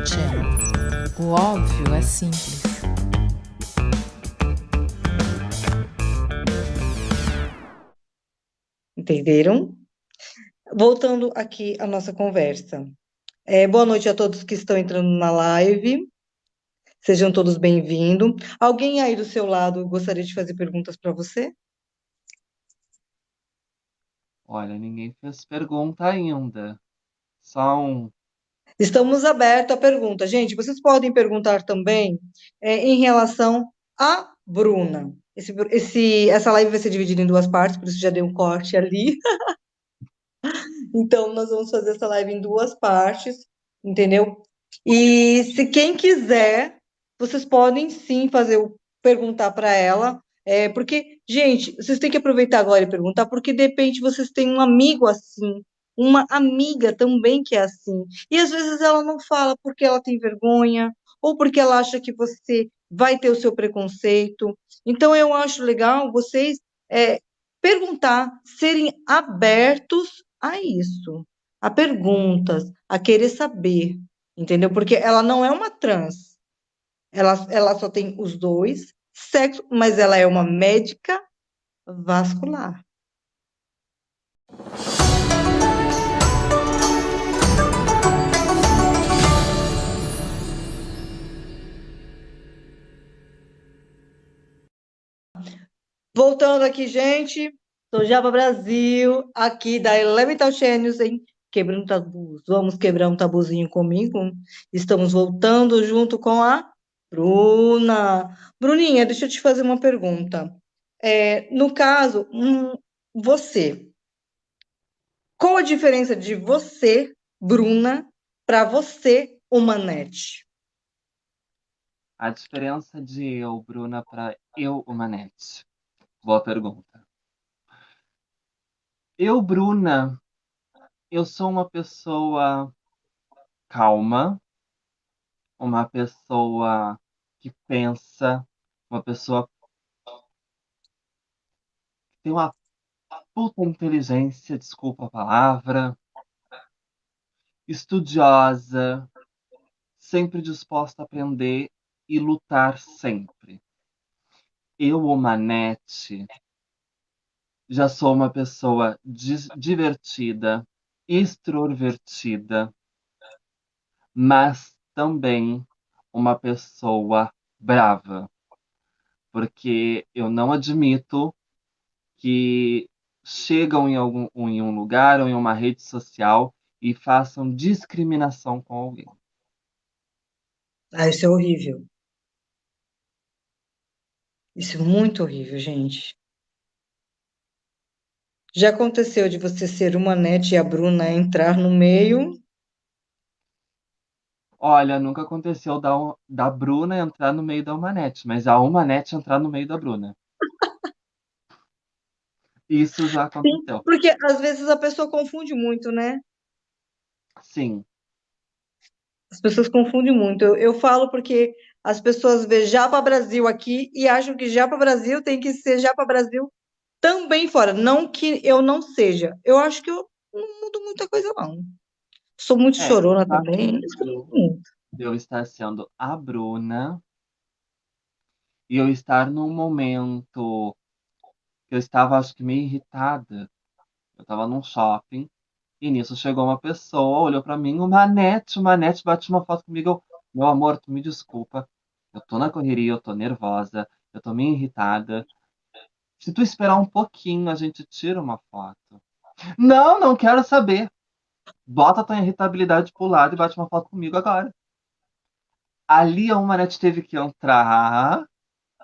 Channel. O óbvio é simples. Entenderam? Voltando aqui à nossa conversa. Boa noite a todos que estão entrando na live. Sejam todos bem-vindos. Alguém aí do seu lado gostaria de fazer perguntas para você? Olha, ninguém fez pergunta ainda. Só um. Estamos abertos à pergunta. Gente, vocês podem perguntar também em relação à Bruna. Essa live vai ser dividida em duas partes, por isso já dei um corte ali. Então, nós vamos fazer essa live em duas partes, entendeu? E se quem quiser, vocês podem sim perguntar para ela, porque, gente, vocês têm que aproveitar agora e perguntar, porque de repente vocês têm um amigo assim, uma amiga também que é assim, e às vezes ela não fala porque ela tem vergonha, ou porque ela acha que você vai ter o seu preconceito. Então, eu acho legal vocês é, perguntar, serem abertos a isso, a perguntas, a querer saber, entendeu? Porque ela não é uma trans, ela só tem os dois sexos, mas ela é uma médica vascular. Voltando aqui, gente, sou Java Brasil, aqui da Elemental Gênios, em Quebrando Tabus. Vamos quebrar um tabuzinho comigo? Estamos voltando junto com a Bruna. Bruninha, deixa eu te fazer uma pergunta. No caso, você, qual a diferença de você, Bruna, para você, Humanete? A diferença de eu, Bruna, para eu, Humanete. Boa pergunta. Eu, Bruna, eu sou uma pessoa calma, uma pessoa que pensa, uma pessoa que tem uma puta inteligência, desculpa a palavra, estudiosa, sempre disposta a aprender e lutar sempre. Eu, Humanete, já sou uma pessoa divertida, extrovertida, mas também uma pessoa brava, porque eu não admito que chegam em um lugar ou em uma rede social e façam discriminação com alguém. Ah, isso é horrível. Isso é muito horrível, gente. Já aconteceu de você ser uma Nete e a Bruna entrar no meio? Olha, nunca aconteceu da Bruna entrar no meio da Umanete, mas a Umanete entrar no meio da Bruna. Isso já Sim, aconteceu. porque às vezes a pessoa confunde muito, né? Sim. As pessoas confundem muito. Eu falo porque as pessoas vê Japa Brasil aqui e acham que Japa Brasil tem que ser Japa Brasil também fora. Não que eu não seja. Eu acho que eu não mudo muita coisa, não. Sou muito É, o chorona fato também. Isso eu não de mudo. eu estar sendo a Bruna e eu estar num momento que eu estava, acho que, meio irritada. Eu estava num shopping e nisso chegou uma pessoa, olhou pra mim, uma Nete bate uma foto comigo. Meu amor, tu me desculpa. Eu tô na correria, eu tô nervosa, eu tô meio irritada. Se tu esperar um pouquinho, a gente tira uma foto. Não, não quero saber. Bota tua irritabilidade pro lado e bate uma foto comigo agora. Ali a Humanete teve que entrar,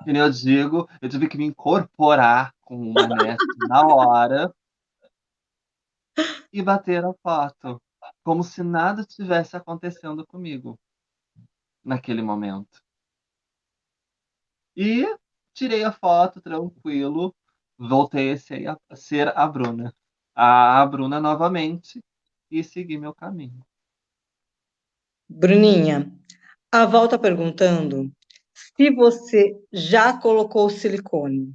que nem eu digo, eu tive que me incorporar com uma net na hora e bater a foto, como se nada tivesse acontecendo comigo naquele momento. E tirei a foto tranquilo, voltei a ser a Bruna novamente e segui meu caminho. Bruninha, a Val tá perguntando se você já colocou silicone.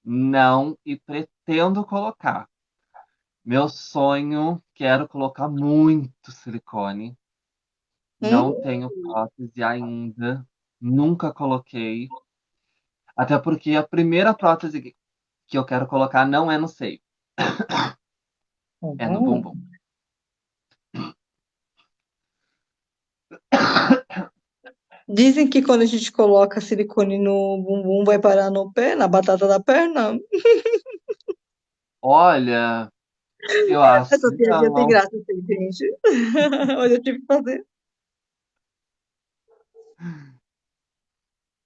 Não, e pretendo colocar. Meu sonho, quero colocar muito silicone. Hum? Não tenho prótese ainda. Nunca coloquei. Até porque a primeira prótese que eu quero colocar não é no seio, Tá é no bom. bumbum. Dizem que quando a gente coloca silicone no bumbum, vai parar no pé, na batata da perna. Olha, eu acho Essa que piadinha tem não. graça, assim, gente. Mas eu tive que fazer.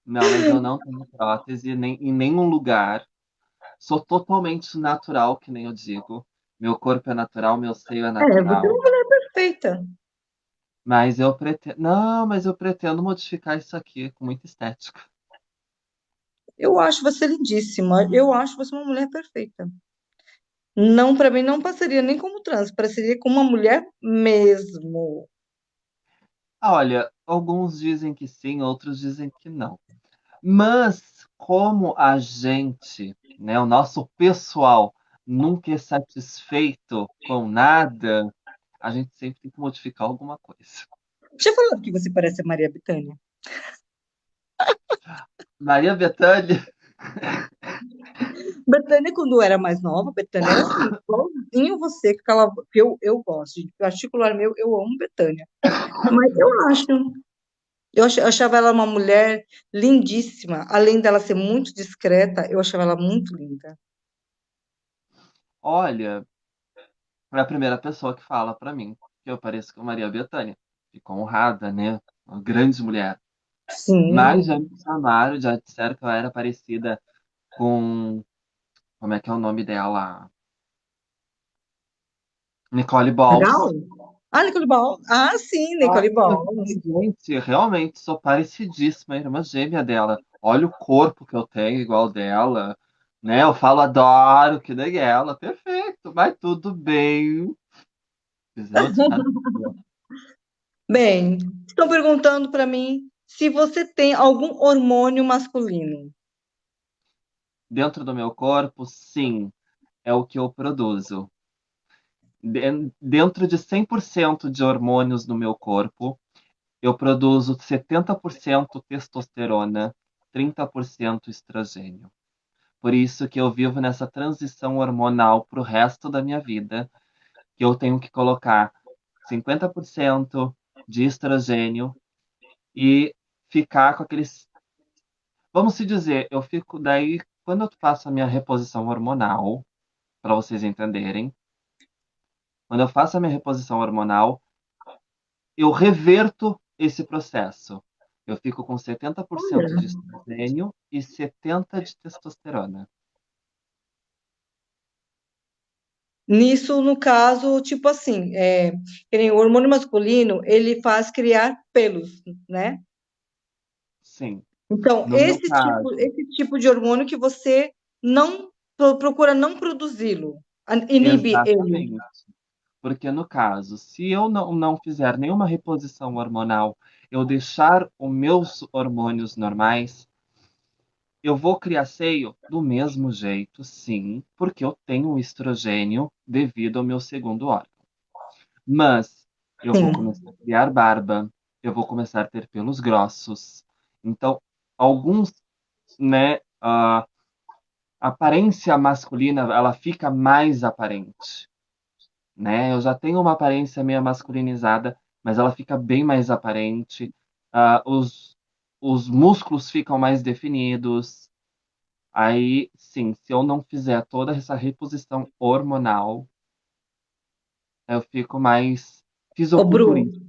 Não, mas eu não tenho prótese nem, em nenhum lugar. Sou totalmente natural, que nem eu digo. Meu corpo é natural, meu seio é É, você é natural. uma mulher perfeita. Mas eu pretendo. Não, mas eu pretendo modificar isso aqui com muita estética. Eu acho você lindíssima. Eu acho você uma mulher perfeita. Não, para mim, não passaria nem como trans, pareceria como uma mulher mesmo. Ah, olha, alguns dizem que sim, outros dizem que não. Mas como a gente, né, o nosso pessoal nunca é satisfeito com nada, a gente sempre tem que modificar alguma coisa. Já falou que você parece a Maria Bethânia? Maria Bethânia, Bethânia, quando era mais nova, Bethânia era assim, igualzinho você, com aquela, que eu gosto, de particular meu, eu amo Bethânia. Mas eu achava ela uma mulher lindíssima. Além dela ser muito discreta, eu achava ela muito linda. olha, é a primeira pessoa que fala pra mim que eu pareço com Maria Bethânia. Fico honrada, né? Uma grande mulher. Mas Sim. já me chamaram, já disseram que eu era parecida com. Como é que é o nome dela? Nicole Gal? Balls. Ah, Nicole Ball. Ah, sim, Ah, Nicole eu Ball. falei, gente, realmente sou parecidíssima, a irmã gêmea dela. Olha o corpo que eu tenho igual dela, né? Eu falo, adoro, que nem ela. Perfeito, vai tudo bem. Fiz outra pessoa. Bem, estão perguntando para mim se você tem algum hormônio masculino. Dentro do meu corpo, sim, é o que eu produzo. Dentro de 100% de hormônios no meu corpo, eu produzo 70% testosterona, 30% estrogênio. Por isso que eu vivo nessa transição hormonal para o resto da minha vida, que eu tenho que colocar 50% de estrogênio e ficar com aqueles. Vamos se dizer, eu fico daí, quando eu faço a minha reposição hormonal, para vocês entenderem, quando eu faço a minha reposição hormonal, eu reverto esse processo. Eu fico com 70% Olha. de estrogênio e 70% de testosterona. Nisso, no caso, tipo assim, que nem o hormônio masculino, ele faz criar pelos, né? Sim. Então, No meu caso, esse tipo de hormônio que você não procura não produzi-lo, inibe ele. exatamente. Porque no caso, se eu não fizer nenhuma reposição hormonal, eu deixar os meus hormônios normais, eu vou criar seio do mesmo jeito, sim, porque eu tenho um estrogênio devido ao meu segundo órgão. Mas eu vou Sim. começar a criar barba, eu vou começar a ter pelos grossos. Então, alguns, né, a aparência masculina, ela fica mais aparente, né? Eu já tenho uma aparência meio masculinizada, mas ela fica bem mais aparente. Ah, os músculos ficam mais definidos. Aí, sim, se eu não fizer toda essa reposição hormonal, eu fico mais Ô, Bru, fisiculturista.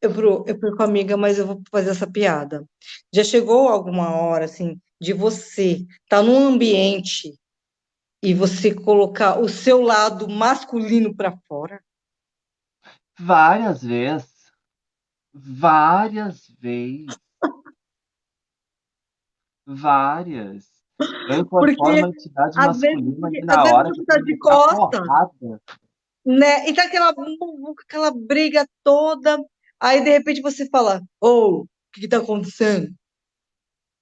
eu perco amiga, mas eu vou fazer essa piada. Já chegou alguma hora, assim, de você estar num ambiente e você colocar o seu lado masculino para fora? Várias vezes, várias vezes, várias. Eu incorporo Porque uma entidade masculina ali às na vezes hora que você eu tá tenho que de dar costa, porrada. né? E tá aquela muvuca, aquela briga toda. Aí, de repente, você fala: Ô, o que que tá acontecendo?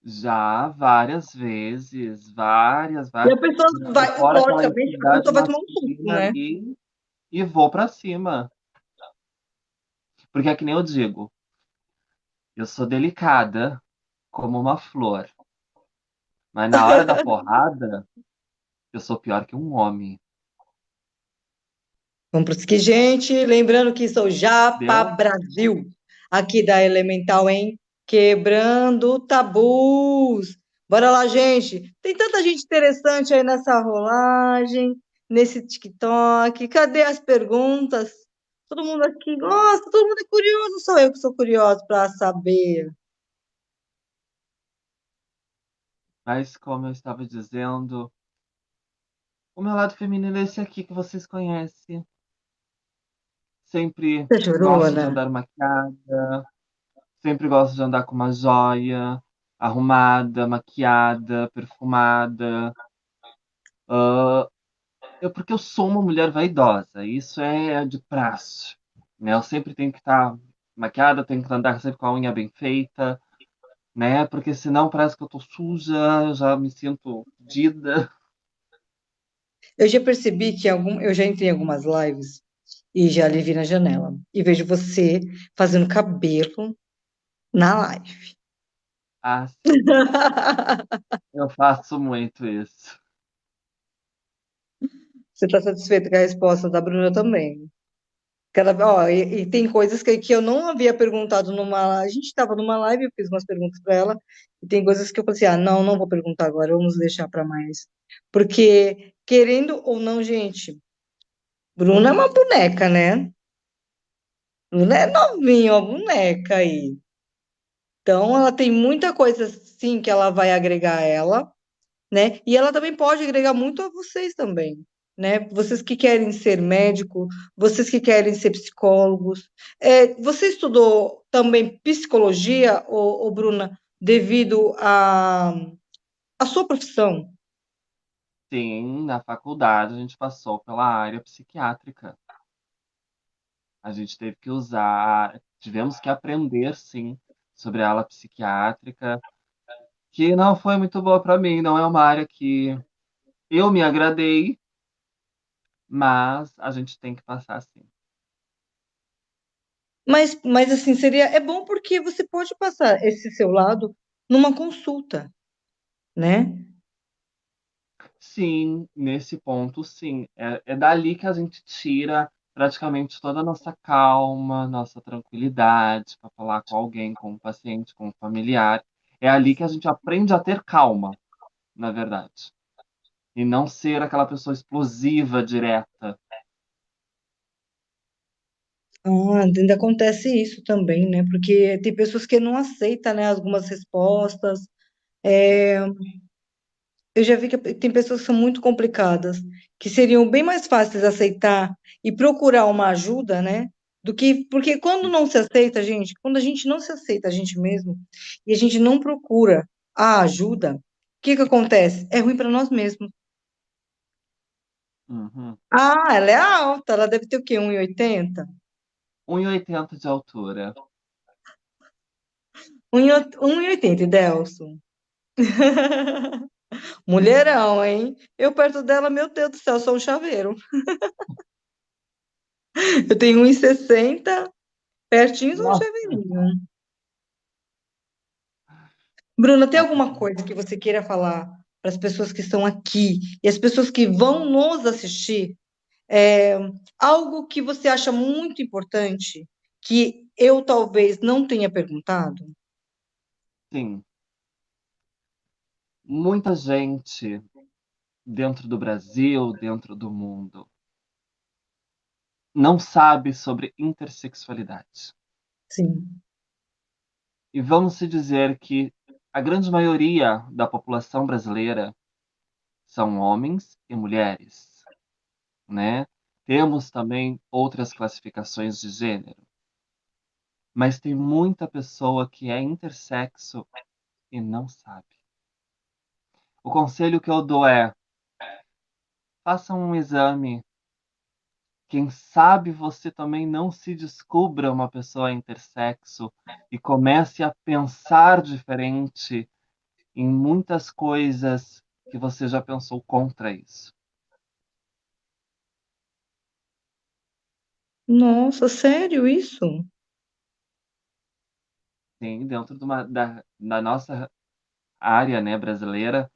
Já várias vezes, várias, E várias. a pessoa vai, Incorporo aquela logicamente, a entidade pessoa vai tomar um susto, masculina né? ali e vou pra cima. Porque é que nem eu digo. Eu sou delicada como uma flor, mas na hora da porrada, eu sou pior que um homem. Vamos para o seguinte, gente. Lembrando que sou Japa Deu? Brasil, aqui da Elemental, hein? Quebrando tabus. Bora lá, gente. Tem tanta gente interessante aí nessa rolagem, nesse TikTok. Cadê as perguntas? Todo mundo aqui gosta, todo mundo é curioso, sou eu que sou curioso para saber. Mas como eu estava dizendo, o meu lado feminino é esse aqui que vocês conhecem. Sempre Você chorou, gosto de Ana? andar maquiada, sempre gosto de andar com uma joia, arrumada, maquiada, perfumada. Ah, porque eu sou uma mulher vaidosa, isso é de praxe, né? Eu sempre tenho que estar maquiada, tenho que andar sempre com a unha bem feita, né? Porque senão parece que eu tô suja, eu já me sinto fedida. Eu já percebi que eu já entrei em algumas lives e já lhe vi na janela. E vejo você fazendo cabelo na live. Ah, eu faço muito isso. Você está satisfeito com a resposta da Bruna também? Ó, e tem coisas que eu não havia perguntado numa. A gente estava numa live, eu fiz umas perguntas para ela, e tem coisas que eu falei assim: ah, não, não vou perguntar agora, vamos deixar para mais. Porque, querendo ou não, gente, Bruna é uma boneca, né? Bruna é novinha, uma boneca aí. Então, ela tem muita coisa, sim, que ela vai agregar a ela, né? E ela também pode agregar muito a vocês também, né? Vocês que querem ser médico, vocês que querem ser psicólogos. Você estudou também psicologia, Bruna, devido à sua profissão? Sim, na faculdade a gente passou pela área psiquiátrica. A gente teve que usar, tivemos que aprender, sim, sobre a ala psiquiátrica, que não foi muito boa para mim, não é uma área que eu me agradei, mas a gente tem que passar sim. Mas assim, é bom porque você pode passar esse seu lado numa consulta, né? Sim, nesse ponto, sim. É dali que a gente tira praticamente toda a nossa calma, nossa tranquilidade para falar com alguém, com um paciente, com um familiar. É ali que a gente aprende a ter calma, na verdade. E não ser aquela pessoa explosiva, direta. Ah, ainda acontece isso também, né? Porque tem pessoas que não aceitam, né, algumas respostas. É, eu já vi que tem pessoas que são muito complicadas, que seriam bem mais fáceis de aceitar e procurar uma ajuda, né? Porque quando não se aceita, gente, quando a gente não se aceita a gente mesmo e a gente não procura a ajuda, o que que acontece? É ruim para nós mesmos. Uhum. Ah, ela é alta, ela deve ter o quê? 1,80? 1,80 de altura. 1,80, Delson. Mulherão, hein? Eu perto dela, meu Deus do céu, sou um chaveiro. Eu tenho 1,60, pertinho sou um Nossa, chaveirinho. Bruna, tem mas alguma coisa que você queira falar para as pessoas que estão aqui e as pessoas que vão nos assistir? É, algo que você acha muito importante que eu talvez não tenha perguntado? sim, muita gente dentro do Brasil, dentro do mundo, não sabe sobre intersexualidade. Sim, E vamos se dizer que a grande maioria da população brasileira são homens e mulheres, né? Temos também outras classificações de gênero, mas tem muita pessoa que é intersexo e não sabe. O conselho que eu dou é: faça um exame. Quem sabe você também não se descubra uma pessoa intersexo e comece a pensar diferente em muitas coisas que você já pensou contra isso. nossa, sério isso? Sim, dentro da nossa área, né, brasileira,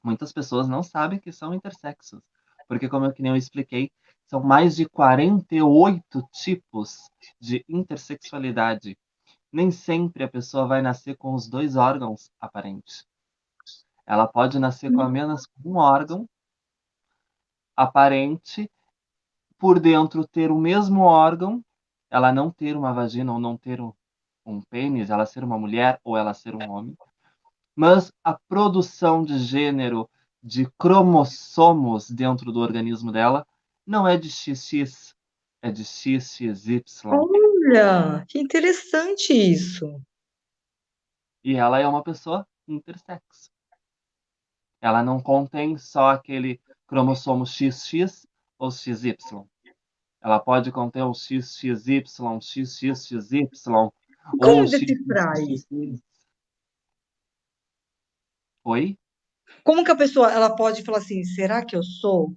muitas pessoas não sabem que são intersexos. Porque, como eu, que nem eu expliquei, são mais de 48 tipos de intersexualidade. Nem sempre a pessoa vai nascer com os dois órgãos aparentes. Ela pode nascer com apenas um órgão aparente, por dentro ter o mesmo órgão, ela não ter uma vagina ou não ter um pênis, ela ser uma mulher ou ela ser um homem. Mas a produção de gênero de cromossomos dentro do organismo dela não é de XX, é de XXY. Olha, que interessante isso. E ela é uma pessoa intersexo. Ela não contém só aquele cromossomo XX ou XY. Ela pode conter o XXY, XXXY ou Como decifrar isso? XXX. Oi? Como que a pessoa ela pode falar assim, será que eu sou?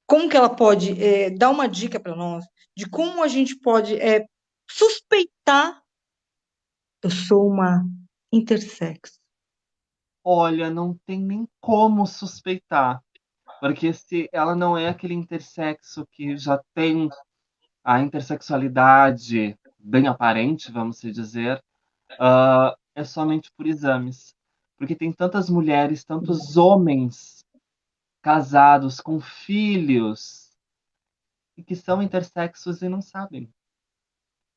Como que ela pode dar uma dica para nós de como a gente pode suspeitar eu sou uma intersexo? Olha, não tem nem como suspeitar. Porque se ela não é aquele intersexo que já tem a intersexualidade bem aparente, vamos se dizer, é somente por exames. Porque tem tantas mulheres, tantos homens casados com filhos e que são intersexos e não sabem.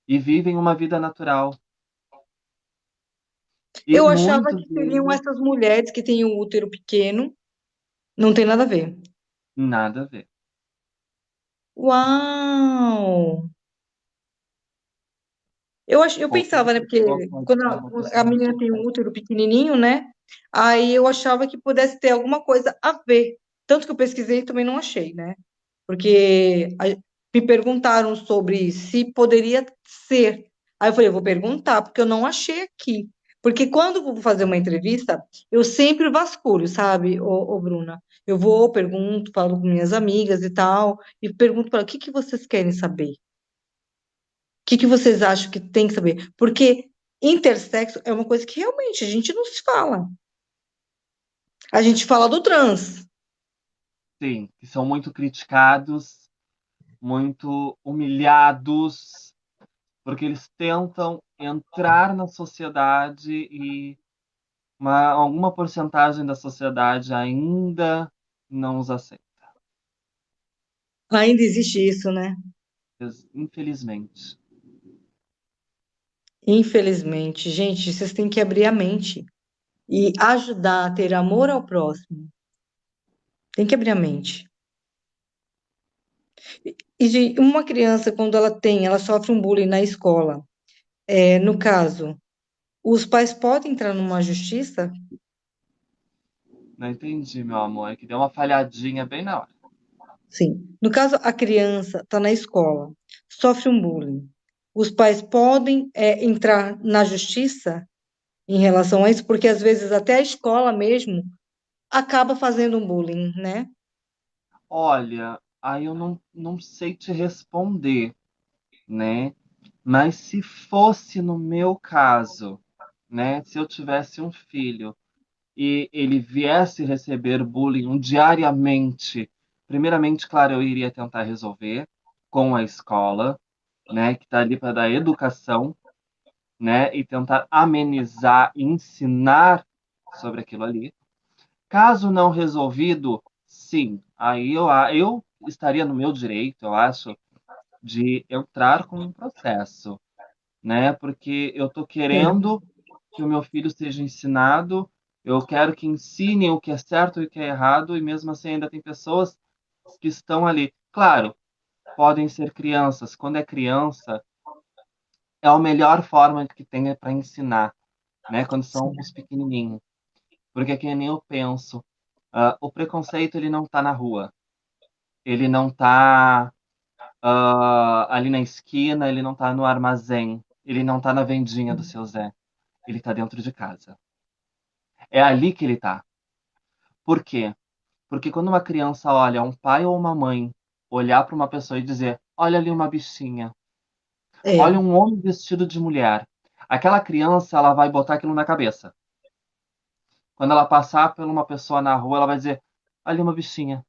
E vivem uma vida natural. E Eu achava muitos que seriam deles, essas mulheres que têm o útero pequeno. Não tem nada a ver. nada a ver. Uau! Eu Qualquer pensava, né? Porque pessoa pode quando ser uma a pessoa menina tem um intersexo. útero pequenininho, né? Aí eu achava que pudesse ter alguma coisa a ver. Tanto que eu pesquisei e também não achei, né? Porque me perguntaram sobre se poderia ser. Aí eu falei, eu vou perguntar, porque eu não achei aqui. Porque quando eu vou fazer uma entrevista, eu sempre vasculho, sabe, ô Bruna? Eu vou, pergunto, falo com minhas amigas e tal, e pergunto para o que que vocês querem saber? O que que vocês acham que tem que saber? Porque intersexo é uma coisa que realmente a gente não se fala. A gente fala do trans. Sim, que são muito criticados, muito humilhados, porque eles tentam entrar na sociedade e alguma porcentagem da sociedade ainda não os aceita, Ainda existe isso, né? infelizmente. Infelizmente. Gente, vocês têm que abrir a mente e ajudar a ter amor ao próximo. Tem que abrir a mente. E de uma criança, quando ela sofre um bullying na escola, no caso, os pais podem entrar numa justiça? Não entendi, meu amor, é que deu uma falhadinha bem na hora. Sim. No caso, a criança está na escola, sofre um bullying. Os pais podem, entrar na justiça em relação a isso, porque às vezes até a escola mesmo acaba fazendo um bullying, né? Olha, aí eu não sei te responder, né? Mas se fosse no meu caso, né? Se eu tivesse um filho e ele viesse receber bullying diariamente, primeiramente, claro, eu iria tentar resolver com a escola, né? Que está ali para dar educação, né? E tentar amenizar e ensinar sobre aquilo ali. Caso não resolvido, sim, aí eu estaria no meu direito, eu acho, de entrar com um processo, né? Porque eu tô Sim. querendo que o meu filho seja ensinado, eu quero que ensinem o que é certo e o que é errado, e mesmo assim ainda tem pessoas que estão ali. Claro, podem ser crianças. Quando é criança, é a melhor forma que tem para ensinar, né? Quando são os pequenininhos. Porque é que nem eu penso, o preconceito ele não está na rua, ele não está ali na esquina, ele não está no armazém, ele não está na vendinha do seu Zé, ele está dentro de casa. É ali que ele está. Por quê? Porque quando uma criança olha um pai ou uma mãe olhar para uma pessoa e dizer: Olha ali uma bichinha, É, Olha um homem vestido de mulher. Aquela criança, ela vai botar aquilo na cabeça. Quando ela passar por uma pessoa na rua, ela vai dizer: ali uma bichinha.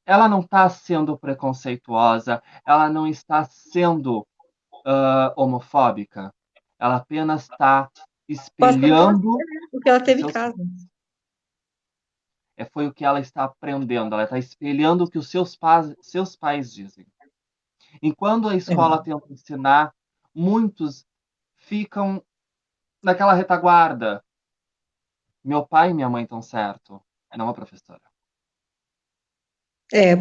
Ela não está sendo preconceituosa, ela não está sendo homofóbica. Ela apenas está passando espelhando o que ela os teve em seus. casa. Foi o que ela está aprendendo. Ela está espelhando o que os seus pais dizem. Enquanto a É, escola tenta ensinar, muitos ficam naquela retaguarda. Meu pai e minha mãe estão certo, não a professora.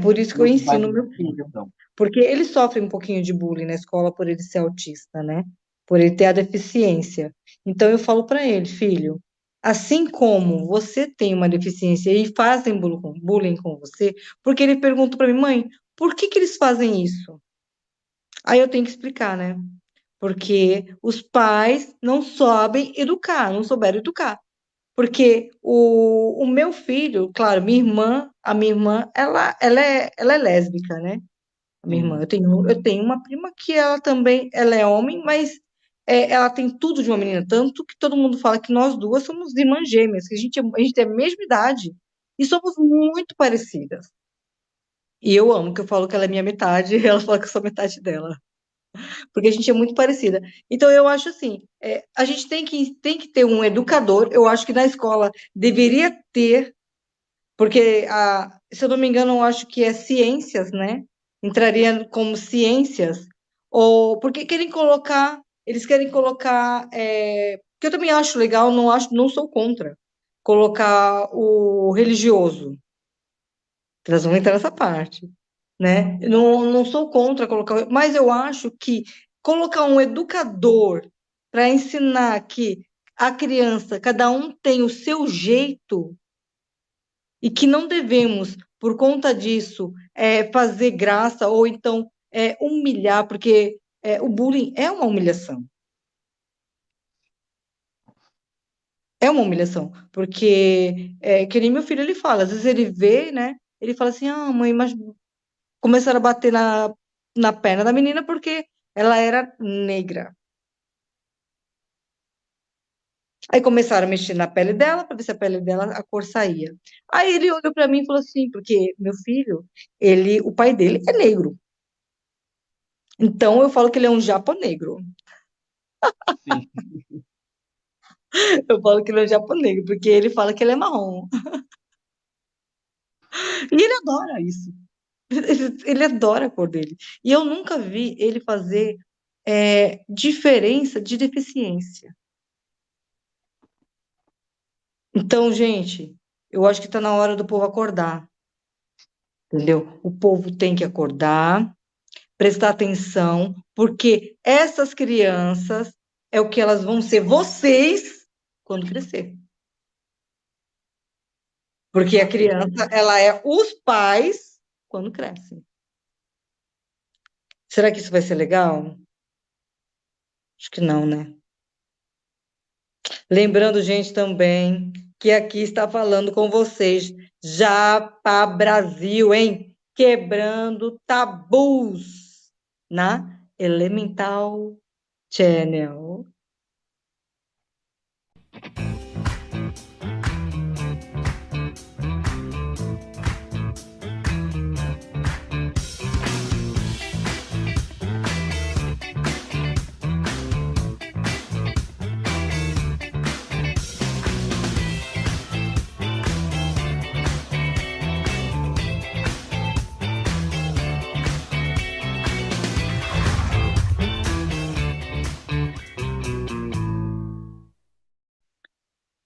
por isso que eu Não vai ensino mudar meu a filho. questão. Porque ele sofre um pouquinho de bullying na escola por ele ser autista, né? Por ele ter a deficiência. Então eu falo para ele, filho, assim como você tem uma deficiência e fazem bullying com você, porque ele pergunta para mim, mãe, por que que eles fazem isso? Aí eu tenho que explicar, né? Porque os pais não sabem educar, não souberam educar. Porque o meu filho, claro, a minha irmã, ela é lésbica, né? A minha irmã. Sim, Eu tenho uma prima que ela também, ela é homem, mas ela tem tudo de uma menina, tanto que todo mundo fala que nós duas somos irmãs gêmeas, que a gente tem a mesma idade e somos muito parecidas. E eu amo, que eu falo que ela é minha metade, e ela fala que eu sou metade dela, porque a gente é muito parecida. Então eu acho assim, a gente tem que ter um educador, eu acho que na escola deveria ter. Porque, se eu não me engano, eu acho que é ciências, né? Entraria como ciências. Ou porque eles querem colocar, que eu também acho legal, não acho, não sou contra, colocar o religioso. Elas vão entrar nessa parte, né? Eu não sou contra colocar, mas eu acho que colocar um educador para ensinar que a criança, cada um tem o seu jeito e que não devemos, por conta disso, fazer graça ou então humilhar, porque o bullying é uma humilhação. É uma humilhação, porque que nem meu filho ele fala, às vezes ele vê, né? Ele fala assim, ah, mãe, mas começaram a bater na perna da menina porque ela era negra. Aí começaram a mexer na pele dela para ver se a pele dela, a cor saía. Aí ele olhou para mim e falou assim, porque meu filho, o pai dele é negro. Então eu falo que ele é um japonegro. sim. Eu falo que ele é um japonegro, porque ele fala que ele é marrom. E ele adora isso. Ele adora a cor dele. E eu nunca vi ele fazer diferença de deficiência. Então, gente, eu acho que está na hora do povo acordar, entendeu? O povo tem que acordar, prestar atenção, porque essas crianças é o que elas vão ser vocês quando crescer. Porque a criança, ela é os pais quando cresce. Será que isso vai ser legal? Acho que não, né? Lembrando, gente, também que aqui está falando com vocês, Japa Brasil, hein? Quebrando tabus na Elemental Channel.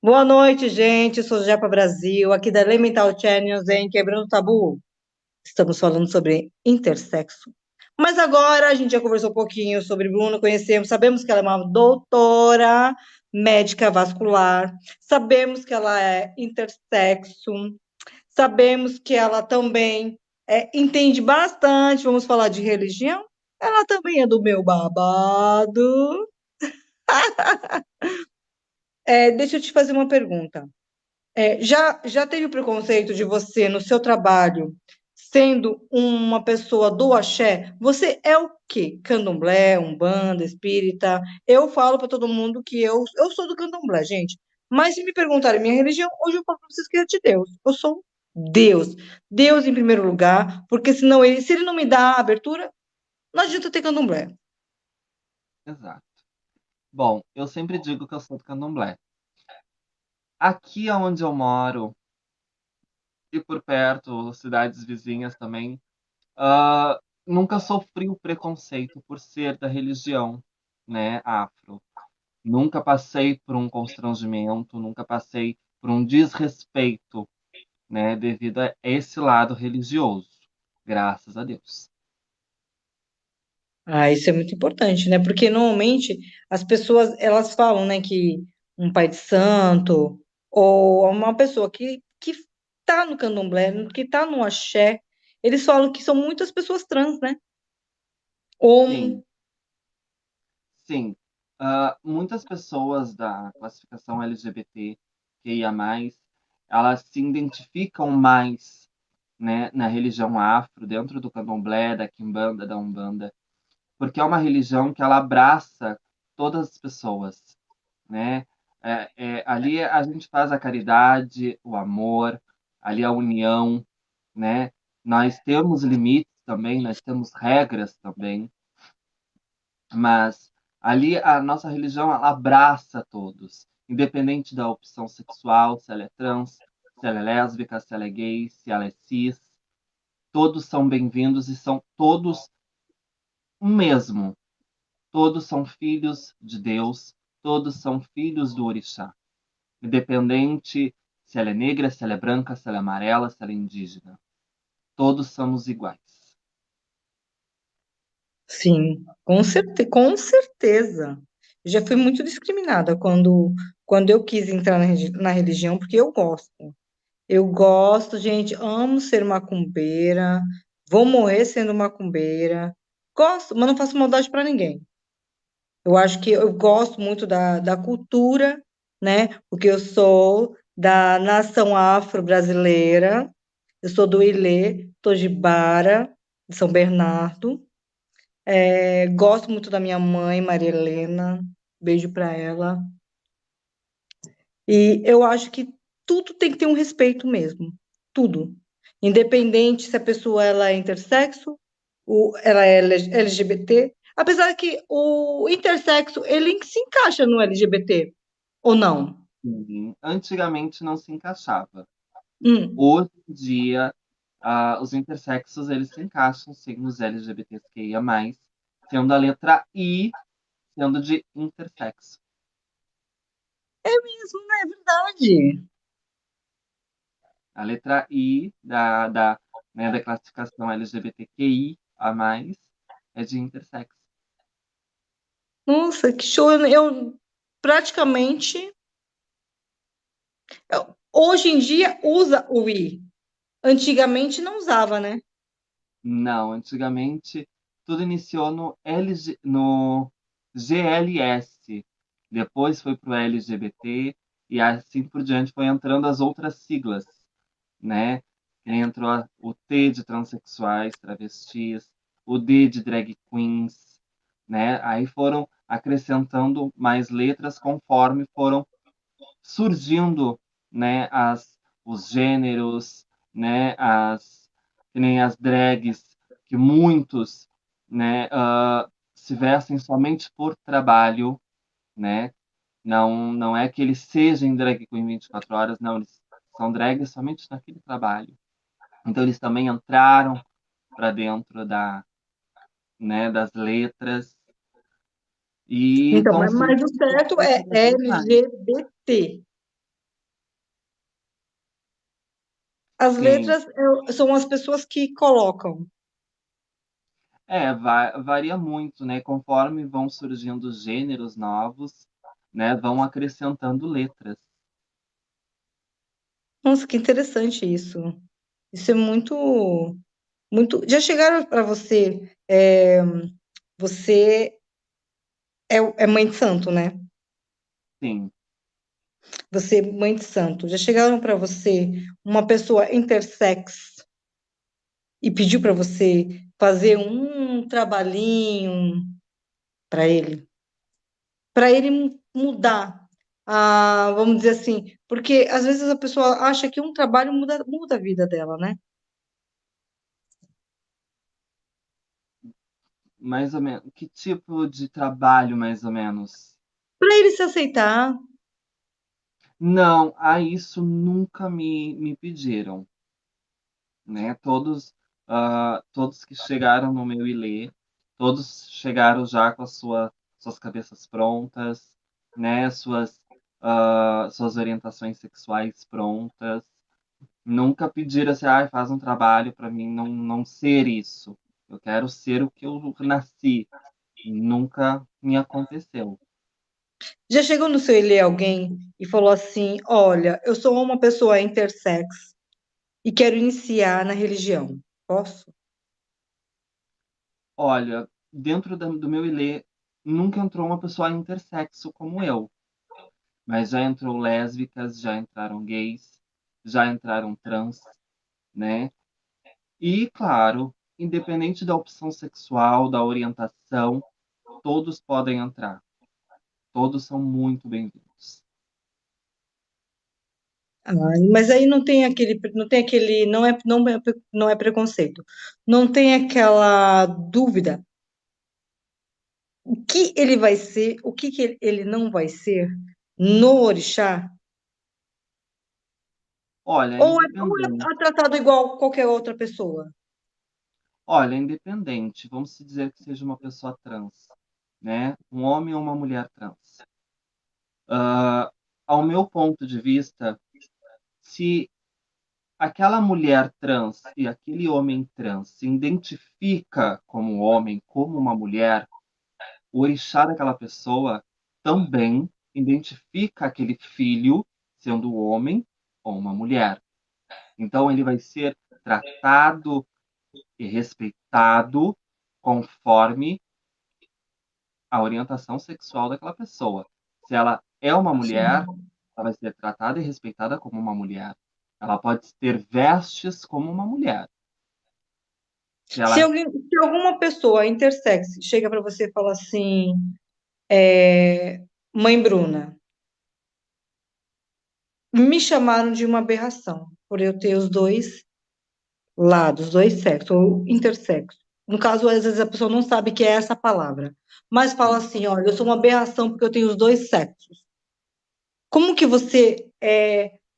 Boa noite, gente. Eu sou Japa Brasil, aqui da Elemental Channel, em Quebrando Tabu. Estamos falando sobre intersexo. Mas agora a gente já conversou um pouquinho sobre Bruna, conhecemos, sabemos que ela é uma doutora médica vascular, sabemos que ela é intersexo, sabemos que ela também entende bastante, vamos falar de religião. Ela também é do meu babado. Deixa eu te fazer uma pergunta. Já teve o preconceito de você, no seu trabalho, sendo uma pessoa do axé, você é o quê? Candomblé, umbanda, espírita? Eu falo para todo mundo que eu sou do candomblé, gente. Mas se me perguntarem minha religião, hoje eu falo para vocês que é de Deus. Eu sou Deus. Deus em primeiro lugar, porque senão se ele não me dá a abertura, não adianta ter candomblé. Exato. Bom, eu sempre digo que eu sou do candomblé. Aqui onde eu moro, e por perto, cidades vizinhas também, ah, nunca sofri o preconceito por ser da religião, né, afro. Nunca passei por um constrangimento, nunca passei por um desrespeito, né, devido a esse lado religioso. Graças a Deus. Ah, isso é muito importante, né? Porque normalmente as pessoas elas falam, né, que um pai de santo ou uma pessoa que tá no candomblé, que tá no axé, eles falam que são muitas pessoas trans, né? Sim, Homo. sim. Muitas pessoas da classificação LGBTQIA+, elas se identificam mais, né, na religião afro, dentro do candomblé, da quimbanda, da umbanda, porque é uma religião que ela abraça todas as pessoas, né? Ali a gente faz a caridade, o amor, ali a união, né? Nós temos limites também, nós temos regras também, mas ali a nossa religião ela abraça todos, independente da opção sexual, se ela é trans, se ela é lésbica, se ela é gay, se ela é cis, todos são bem-vindos e são todos o mesmo. Todos são filhos de Deus, todos são filhos do orixá, independente se ela é negra, se ela é branca, se ela é amarela, se ela é indígena. Todos somos iguais. Sim, com certeza. Eu já fui muito discriminada quando eu quis entrar na religião, porque eu gosto. Eu gosto, gente, amo ser macumbeira, vou morrer sendo macumbeira. Gosto, mas não faço maldade para ninguém. Eu acho que eu gosto muito da cultura, né? Porque eu sou da nação afro-brasileira, eu sou do Ilê, Tojibara, de São Bernardo. Gosto muito da minha mãe, Maria Helena, beijo para ela. E eu acho que tudo tem que ter um respeito mesmo, tudo. Independente se a pessoa ela é intersexo, ela é LGBT, apesar que o intersexo ele se encaixa no LGBT ou não? Sim, antigamente não se encaixava. Hum. Hoje em dia, os intersexos eles se encaixam sim nos LGBTQIA+, sendo a letra I sendo de intersexo. Isso não é verdade. A letra I né, da classificação LGBTQI a mais é de intersexo. Nossa, que show! Eu praticamente hoje em dia usa o I. Antigamente não usava, né? Não, antigamente tudo iniciou no GLS, depois foi para o LGBT e assim por diante foi entrando as outras siglas, né? Entrou o T de transexuais, travestis, o D de drag queens, né? Aí foram acrescentando mais letras conforme foram surgindo, né, os gêneros, né, que nem as drags, que muitos, né, se vestem somente por trabalho, né? Não é que eles sejam drag queen 24 horas, não, eles são drags somente naquele trabalho. Então eles também entraram para dentro né, das letras e Então, estão mas sempre o certo é cada vez mais. LGBT. As Sim, letras são as pessoas que colocam. varia muito, né? Conforme vão surgindo gêneros novos, né? Vão acrescentando letras. Nossa, que interessante isso. Isso é muito, muito. Já chegaram para você? Você é mãe de santo, né? Sim, Você é mãe de santo. Já chegaram para você uma pessoa intersex? e pediu para você fazer um trabalhinho para ele mudar, vamos dizer assim, porque às vezes a pessoa acha que um trabalho muda a vida dela, né? Mais ou menos. Que tipo de trabalho, mais ou menos? Para ele se aceitar. Não, a isso nunca me pediram, né? Todos que chegaram no meu ILE, todos chegaram já com suas cabeças prontas, né? Suas orientações sexuais prontas. Nunca pediram assim, faz um trabalho para mim não ser isso. Eu quero ser o que eu nasci. Nunca me aconteceu. Já chegou no seu ilê alguém e falou assim: Olha, eu sou uma pessoa intersex e quero iniciar na religião. Posso? Olha, dentro do meu ILE, nunca entrou uma pessoa intersexo como eu. Mas já entrou lésbicas, já entraram gays, já entraram trans, né? E, claro, independente da opção sexual, da orientação, todos podem entrar. Todos são muito bem-vindos. Ah, mas aí não é preconceito. Não tem aquela dúvida o que ele vai ser, o que que ele não vai ser no orixá? Olha, Ou é tratado igual qualquer outra pessoa? independente, vamos se dizer que seja uma pessoa trans, né? Um homem ou uma mulher trans. Ah, ao meu ponto de vista, se aquela mulher trans e aquele homem trans se identifica como homem, como uma mulher, o orixá daquela pessoa também identifica aquele filho sendo homem ou uma mulher. Então ele vai ser tratado e respeitado conforme a orientação sexual daquela pessoa. Se ela é uma mulher, ela vai ser tratada e respeitada como uma mulher. Ela pode ter vestes como uma mulher. Se ela Se alguma pessoa intersex chega para você e fala assim, Mãe Bruna, me chamaram de uma aberração por eu ter os dois lados, dois sexos, ou intersexo. No caso, às vezes a pessoa não sabe que é essa palavra, mas fala sim, assim, olha, eu sou uma aberração porque eu tenho os dois sexos. Como que você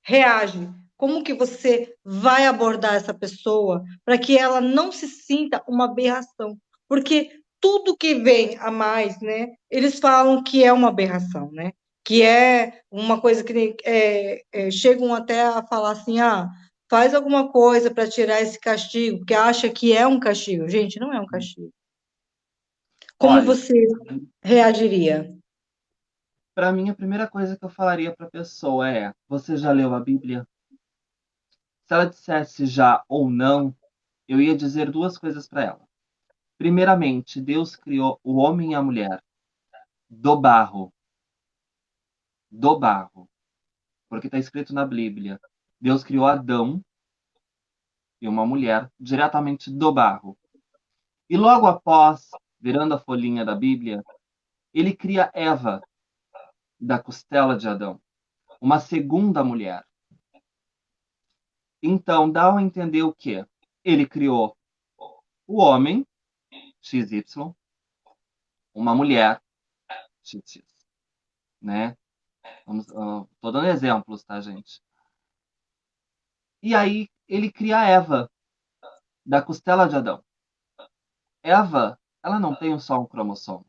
reage? Como que você vai abordar essa pessoa para que ela não se sinta uma aberração? Porque tudo que vem a mais, né? Eles falam que é uma aberração, né? Que é uma coisa que chegam até a falar assim, faz alguma coisa para tirar esse castigo, porque acha que é um castigo. Gente, não é um castigo. Como olha, você reagiria? para mim a primeira coisa que eu falaria para a pessoa é: você já leu a Bíblia? Se ela dissesse já ou não, eu ia dizer duas coisas para ela. Primeiramente, Deus criou o homem e a mulher do barro, do barro, porque está escrito na Bíblia. Deus criou Adão e uma mulher diretamente do barro. E logo após, virando a folhinha da Bíblia, ele cria Eva da costela de Adão, uma segunda mulher. Então, dá a entender o quê? Ele criou o homem, XY, uma mulher, XX, né? Tô dando exemplos, tá, gente? E aí ele cria a Eva da costela de Adão. Eva, ela não tem só um cromossomo.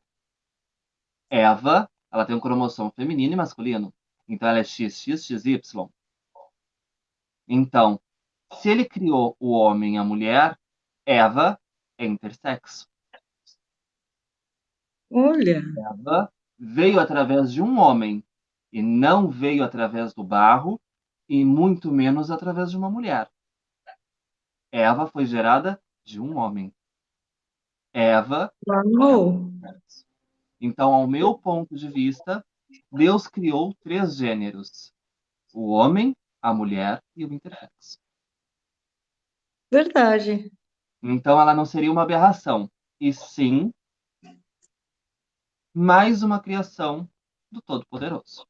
Eva, ela tem um cromossomo feminino e masculino. Então ela é XXXY. Então, se ele criou o homem e a mulher, Eva é intersexo. Olha, Eva veio através de um homem e não veio através do barro e muito menos através de uma mulher. Eva foi gerada de um homem. Eva é um uau. intersexo. Então, ao meu ponto de vista, Deus criou três gêneros: o homem, a mulher e o intersexo. Verdade. Então ela não seria uma aberração, e sim mais uma criação do Todo-Poderoso.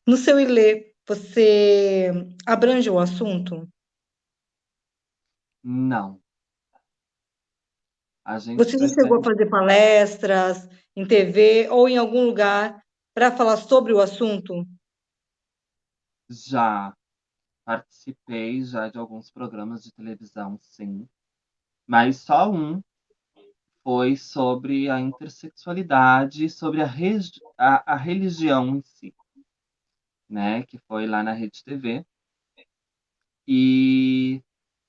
No seu Ilê, você abrange o assunto? Não. A gente Você já chegou a prefere fazer palestras em TV ou em algum lugar para falar sobre o assunto? já participei já de alguns programas de televisão, sim, mas só um foi sobre a intersexualidade, sobre a religião em si, né? Que foi lá na Rede TV. E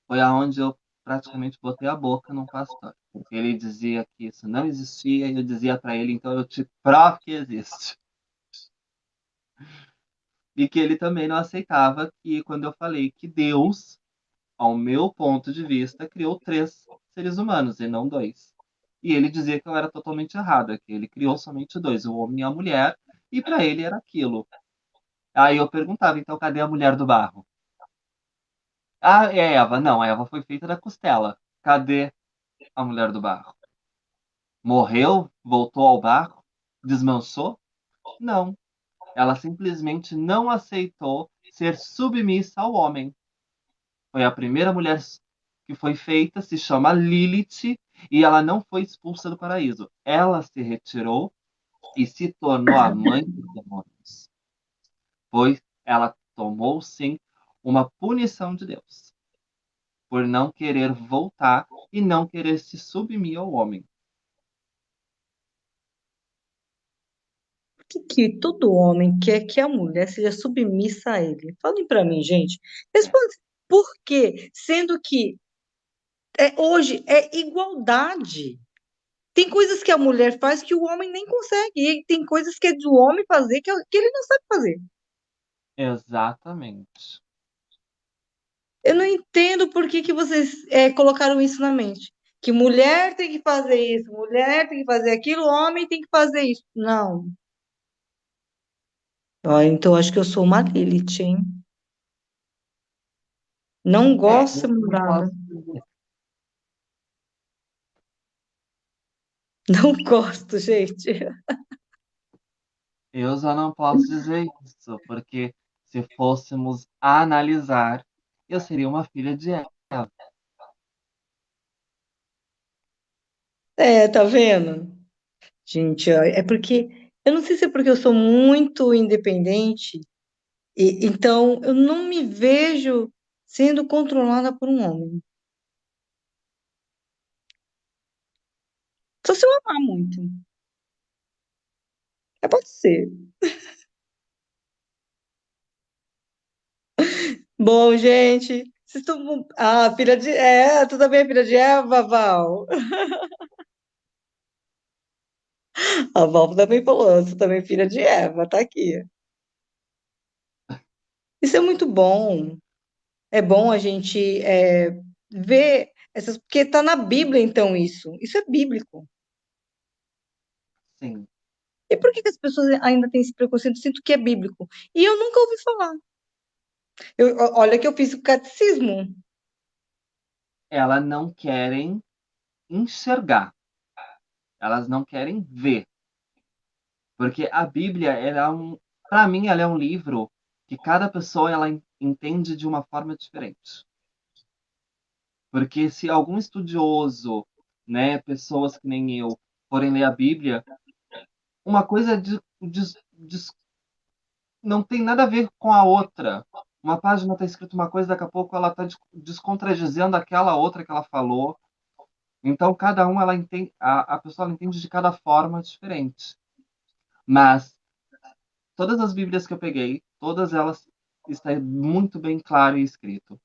foi aonde eu praticamente botei a boca num pastor. Ele dizia que isso não existia, e eu dizia para ele, então eu te provo que existe. E que ele também não aceitava que quando eu falei que Deus, ao meu ponto de vista, criou três seres humanos e não dois. E ele dizia que eu era totalmente errada, que ele criou somente dois, o homem e a mulher, e para ele era aquilo. Aí eu perguntava, então cadê a mulher do barro? Ah, é Eva. Não, a Eva foi feita da costela. Cadê a mulher do barro? Morreu? Voltou ao barro? Desmanchou? Não. Ela simplesmente não aceitou ser submissa ao homem. Foi a primeira mulher que foi feita, se chama Lilith, e ela não foi expulsa do paraíso. Ela se retirou e se tornou a mãe dos demônios. Ela tomou, sim, uma punição de Deus por não querer voltar e não querer se submir ao homem. Que todo homem quer que a mulher seja submissa a ele? Falem para mim, gente. Responde. Por quê? Sendo que hoje é igualdade. Tem coisas que a mulher faz que o homem nem consegue. E tem coisas que é do homem fazer que ele não sabe fazer. Exatamente. Eu não entendo por que vocês colocaram isso na mente. Que mulher tem que fazer isso, mulher tem que fazer aquilo, homem tem que fazer isso. Não. Ó, então acho que eu sou uma Lilith, hein? Não gosto de ser Eu não mandada. posso dizer. Não gosto, gente. Eu já não posso dizer isso, porque se fôssemos analisar, eu seria uma filha de Eva. É, tá vendo? Gente, ó, é porque eu não sei se é porque eu sou muito independente, e então eu não me vejo sendo controlada por um homem. Só se eu amar muito. É, pode ser. Bom, gente, vocês estão. Ah, filha de. É, tu também é filha de Eva, Val. A Val também falou, eu sou também filha de Eva, tá aqui. Isso é muito bom. É bom a gente ver essas. Porque tá na Bíblia, então, isso. Isso é bíblico. Sim, E por que as pessoas ainda têm esse preconceito? Sinto que é bíblico. E eu nunca ouvi falar. Olha que eu fiz o catecismo. elas não querem enxergar, elas não querem ver, porque a Bíblia, para mim, ela é um livro que cada pessoa ela entende de uma forma diferente. Porque se algum estudioso, né, pessoas que nem eu, forem ler a Bíblia, uma coisa não tem nada a ver com a outra. Uma página está escrito uma coisa, daqui a pouco ela está descontradizendo aquela outra que ela falou. Então, cada um, ela entende, a pessoa ela entende de cada forma diferente. Mas, todas as Bíblias que eu peguei, todas elas está muito bem claro e escrito.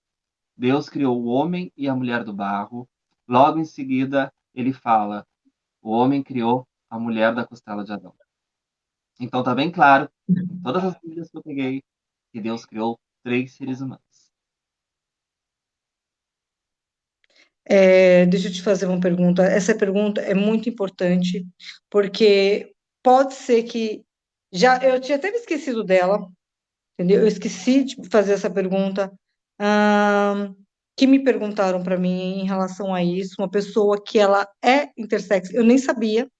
Deus criou o homem e a mulher do barro. Logo em seguida, ele fala: o homem criou a mulher da costela de Adão. Então, está bem claro, em todas as Bíblias que eu peguei, que Deus criou três seres humanos. Deixa eu te fazer uma pergunta. Essa pergunta é muito importante, porque pode ser que já eu tinha até me esquecido dela, entendeu? Eu esqueci de fazer essa pergunta, que me perguntaram para mim em relação a isso, uma pessoa que ela é intersexo, eu nem sabia,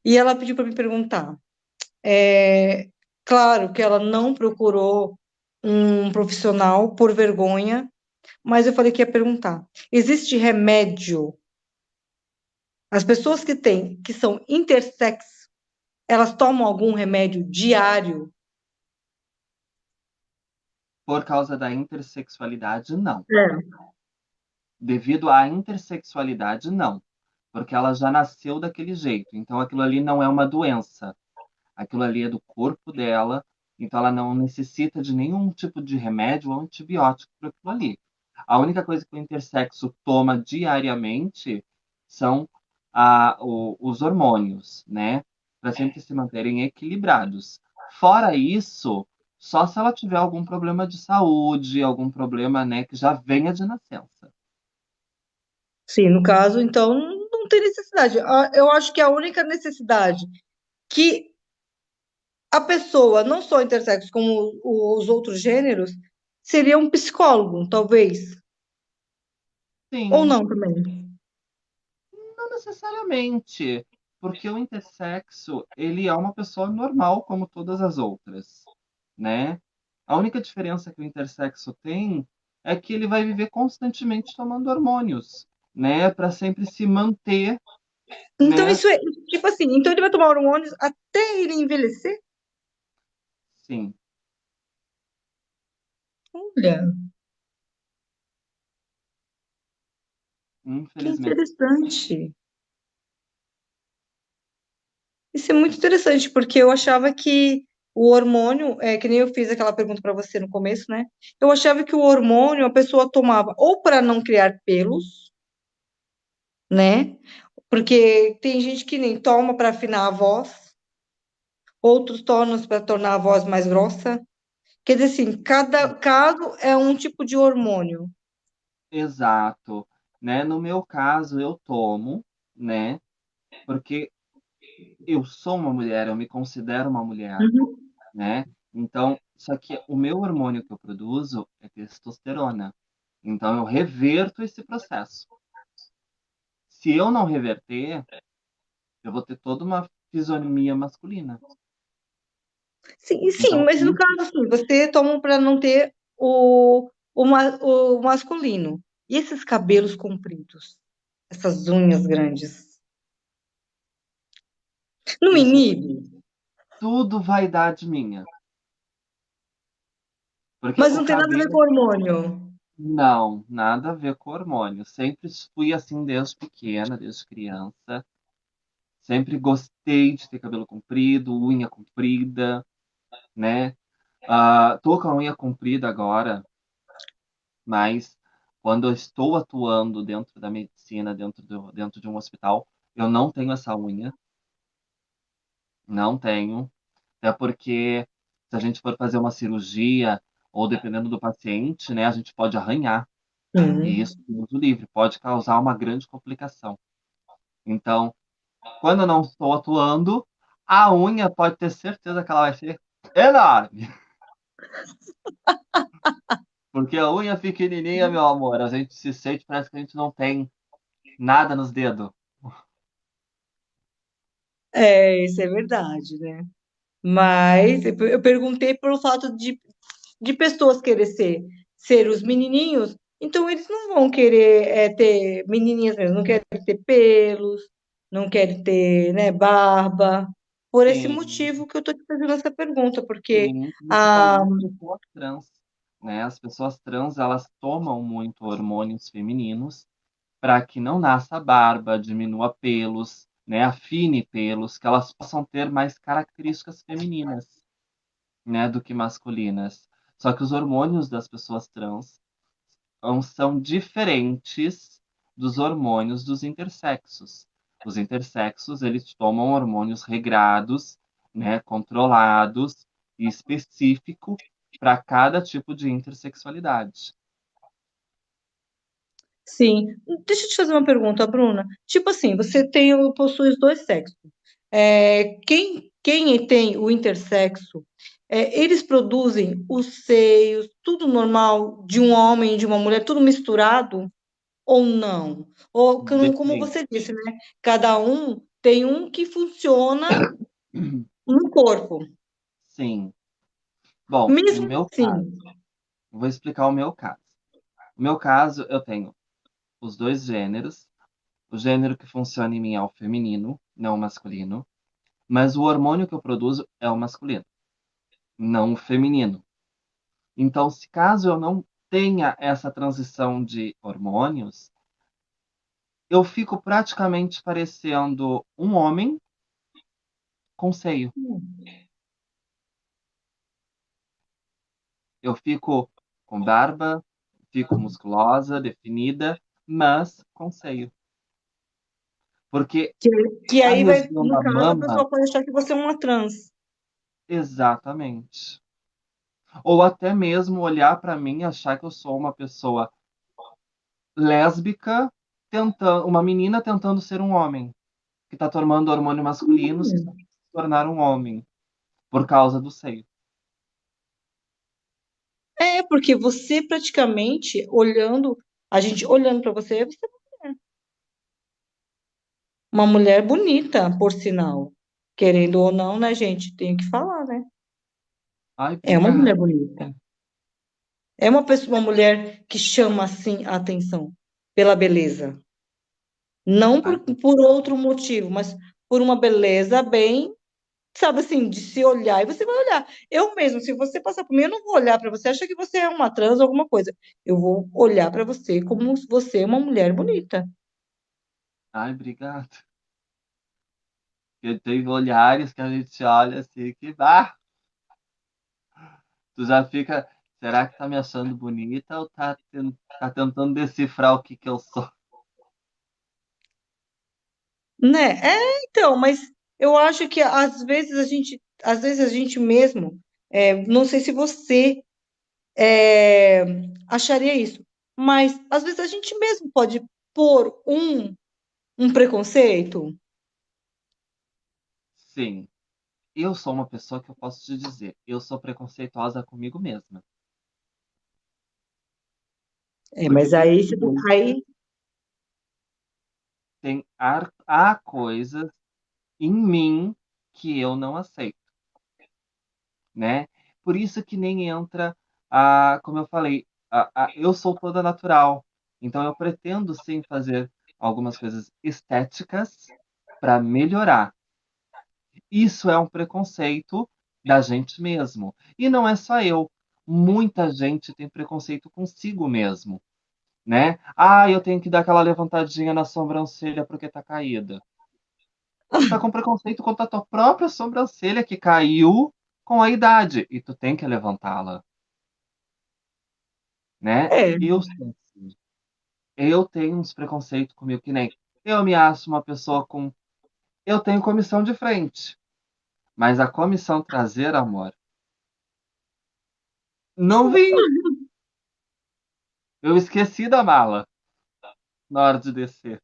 e ela pediu para me perguntar. Claro que ela não procurou um profissional por vergonha, mas eu falei que ia perguntar. Existe remédio? As pessoas que são intersexo, elas tomam algum remédio diário? Por causa da intersexualidade, não. É. Devido à intersexualidade, não. Porque ela já nasceu daquele jeito. Então aquilo ali não é uma doença. Aquilo ali é do corpo dela. Então ela não necessita de nenhum tipo de remédio ou antibiótico para aquilo ali. A única coisa que o intersexo toma diariamente são os hormônios, né? Para sempre se manterem equilibrados. Fora isso, só se ela tiver algum problema de saúde, algum problema, né, que já venha de nascença. Sim, no caso, então, não tem necessidade. Eu acho que a única necessidade que a pessoa, não só intersexo, como os outros gêneros, seria um psicólogo, talvez. Ou Sim, não também. não necessariamente, porque o intersexo, ele é uma pessoa normal como todas as outras, né? A única diferença que o intersexo tem é que ele vai viver constantemente tomando hormônios, né, para sempre se manter, Então, né? isso é, tipo assim, então ele vai tomar hormônios até ele envelhecer? Sim, Olha, que infelizmente. interessante. Isso é muito interessante, porque eu achava que o hormônio, que nem eu fiz aquela pergunta para você no começo, né? Eu achava que o hormônio a pessoa tomava ou para não criar pelos, né? Porque tem gente que nem toma para afinar a voz, outros tomam para tornar a voz mais grossa. Quer dizer assim, cada caso é um tipo de hormônio. Exato, né? No meu caso, eu tomo, né? Porque eu sou uma mulher, eu me considero uma mulher, Uhum. né? Então, só que o meu hormônio que eu produzo é testosterona. Então, eu reverto esse processo. Se eu não reverter, eu vou ter toda uma fisionomia masculina. Sim, sim, Então, mas no caso, assim, você toma para não ter o masculino. E esses cabelos compridos? Essas unhas grandes? Não isso é inibe? tudo vaidade minha. Porque Mas o não tem nada a ver com cabelo, hormônio. não, nada a ver com hormônio. Sempre fui assim desde pequena, desde criança. Sempre gostei de ter cabelo comprido, unha comprida, né? Tô com a unha comprida agora, mas quando eu estou atuando dentro da medicina, dentro de um hospital, eu não tenho essa unha, não tenho. Até porque se a gente for fazer uma cirurgia, ou dependendo do paciente, né, a gente pode arranhar. E Hum. isso, Deus o livre, pode causar uma grande complicação. Então, quando eu não estou atuando, a unha pode ter certeza que ela vai ser enorme. Porque a unha pequenininha, meu amor, a gente se sente, parece que a gente não tem nada nos dedos. Isso é verdade, né? Mas eu perguntei pelo fato de pessoas querer ser os menininhos, então eles não vão querer ter menininhas mesmo, não querem ter pelos, não querem ter, né, barba. Por esse Sim, motivo que eu tô te fazendo essa pergunta, porque sim, a principalmente pessoas trans, né? As pessoas trans, elas tomam muito hormônios femininos para que não nasça barba, diminua pelos, né? Afine pelos, que elas possam ter mais características femininas, né, do que masculinas. Só que os hormônios das pessoas trans são diferentes dos hormônios dos intersexos. Os intersexos, eles tomam hormônios regrados, né, controlados e específico para cada tipo de intersexualidade. sim, deixa eu te fazer uma pergunta, Bruna. Tipo assim, você possui os dois sexos. Quem tem o intersexo, eles produzem os seios, tudo normal de um homem e de uma mulher, tudo misturado ou não? Ou como Depende. você disse, né? Cada um tem um que funciona no corpo. Sim. Bom, no Mesmo meu caso, assim, vou explicar o meu caso. No meu caso, eu tenho os dois gêneros. O gênero que funciona em mim é o feminino, não o masculino. Mas o hormônio que eu produzo é o masculino, não o feminino. Então, se caso eu não tenha essa transição de hormônios, eu fico praticamente parecendo um homem com seio. Eu fico com barba, fico musculosa, definida, mas com seio. Porque que, que a aí vai, região no da caso, a mama, pessoa pode achar que você é uma trans. exatamente. Ou até mesmo olhar para mim e achar que eu sou uma pessoa lésbica, tentando, uma menina tentando ser um homem, que está tomando hormônio masculino se tornar um homem, por causa do seio. É, porque você praticamente olhando, a gente olhando para você, você é uma mulher bonita, por sinal. Querendo ou não, né, gente? Tenho que falar, né? Ai, É uma obrigada. mulher bonita. É uma pessoa, uma mulher que chama assim a atenção pela beleza. Não Ai, por outro motivo, mas por uma beleza bem, sabe assim, de se olhar. E você vai olhar. Eu mesmo, se você passar por mim, eu não vou olhar para você, acha que você é uma trans ou alguma coisa. Eu vou olhar para você como se você é uma mulher bonita. ai, obrigado. Eu tenho olhares que a gente olha assim, que bah, tu já fica, será que tá me achando bonita ou tá tentando decifrar o que que eu sou? Né? Então, mas eu acho que às vezes a gente mesmo, não sei se você é, acharia isso, mas às vezes a gente mesmo pode pôr um preconceito. Sim, eu sou uma pessoa que eu posso te dizer, eu sou preconceituosa comigo mesma. Porque Mas tem aí, coisas, aí há coisas em mim que eu não aceito, né? Por isso que nem entra como eu falei, eu sou toda natural, então eu pretendo sim fazer algumas coisas estéticas para melhorar. Isso é um preconceito da gente mesmo. E não é só eu. Muita gente tem preconceito consigo mesmo, né? Ah, eu tenho que dar aquela levantadinha na sobrancelha porque tá caída. Tu tá com preconceito contra a tua própria sobrancelha que caiu com a idade e tu tem que levantá-la, né? é, Eu sou assim. Eu tenho uns preconceitos comigo que nem eu me acho uma pessoa com. Eu tenho comissão de frente, mas a comissão traseira, amor, não vim. Eu esqueci da mala na hora de descer.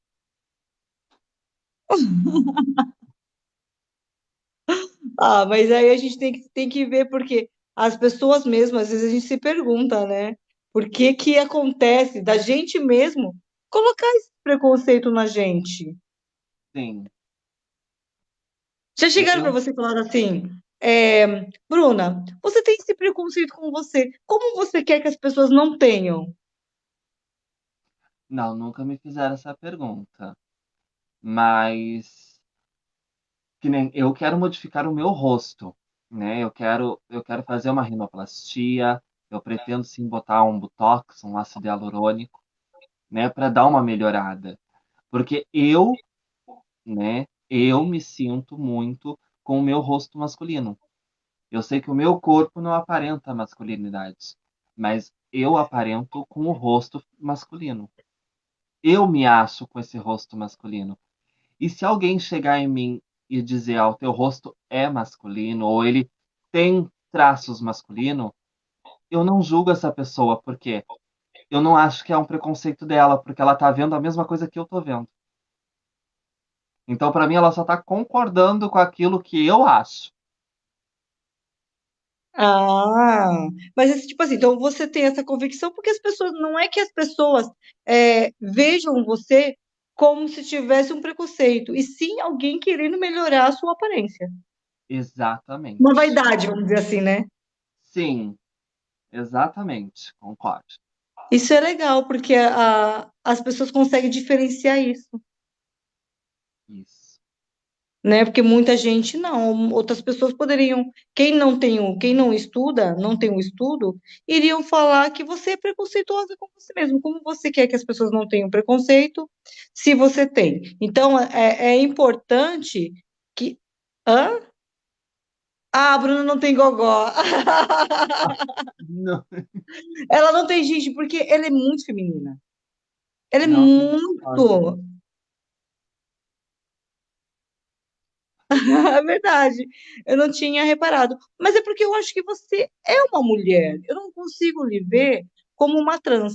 mas aí a gente tem que ver, porque as pessoas mesmo, às vezes a gente se pergunta, né? Por que que acontece da gente mesmo colocar esse preconceito na gente? Sim, Já chegaram para eu você e falaram assim, Bruna, você tem esse preconceito com você, como você quer que as pessoas não tenham? não, nunca me fizeram essa pergunta, mas que nem eu quero modificar o meu rosto, né? Eu quero fazer uma rinoplastia, eu pretendo sim botar um botox, um ácido hialurônico, né, para dar uma melhorada, porque né, eu me sinto muito com o meu rosto masculino. Eu sei que o meu corpo não aparenta masculinidade, mas eu aparento com o rosto masculino. Eu me acho com esse rosto masculino. E se alguém chegar em mim e dizer, o teu rosto é masculino, ou ele tem traços masculinos, eu não julgo essa pessoa, porque eu não acho que é um preconceito dela, porque ela tá vendo a mesma coisa que eu tô vendo. Então, para mim, ela só tá concordando com aquilo que eu acho. Ah, mas tipo assim, então você tem essa convicção porque as pessoas, não é que as pessoas vejam você como se tivesse um preconceito, e sim alguém querendo melhorar a sua aparência. Uma Exatamente. vaidade, vamos dizer assim, né? Sim, exatamente, concordo. Isso é legal, porque as pessoas conseguem diferenciar isso, Isso. né? Porque muita gente não, outras pessoas poderiam, quem não estuda, não tem o estudo, iriam falar que você é preconceituosa com você mesmo. Como você quer que as pessoas não tenham preconceito, se você tem? Então, é importante que. Hã? Ah, a Bruna não tem gogó. Não, Ela não tem gente, porque ela é muito feminina. Ela é não, olha, muito. É verdade. Eu não tinha reparado. Mas é porque eu acho que você é uma mulher. Eu não consigo lhe ver como uma trans,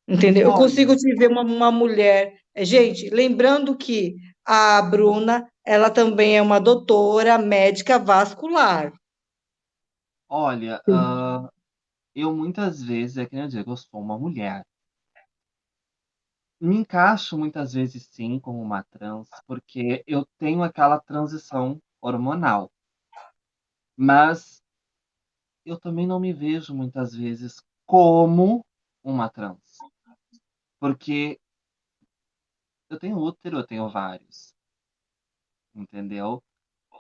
entendeu? Eu consigo olha, te ver uma mulher. Gente, lembrando que a Bruna, ela também é uma doutora médica vascular. olha, eu muitas vezes, é que nem eu digo, eu sou uma mulher. Me encaixo muitas vezes sim como uma trans, porque eu tenho aquela transição hormonal. Mas eu também não me vejo muitas vezes como uma trans, porque eu tenho útero, eu tenho ovários, entendeu?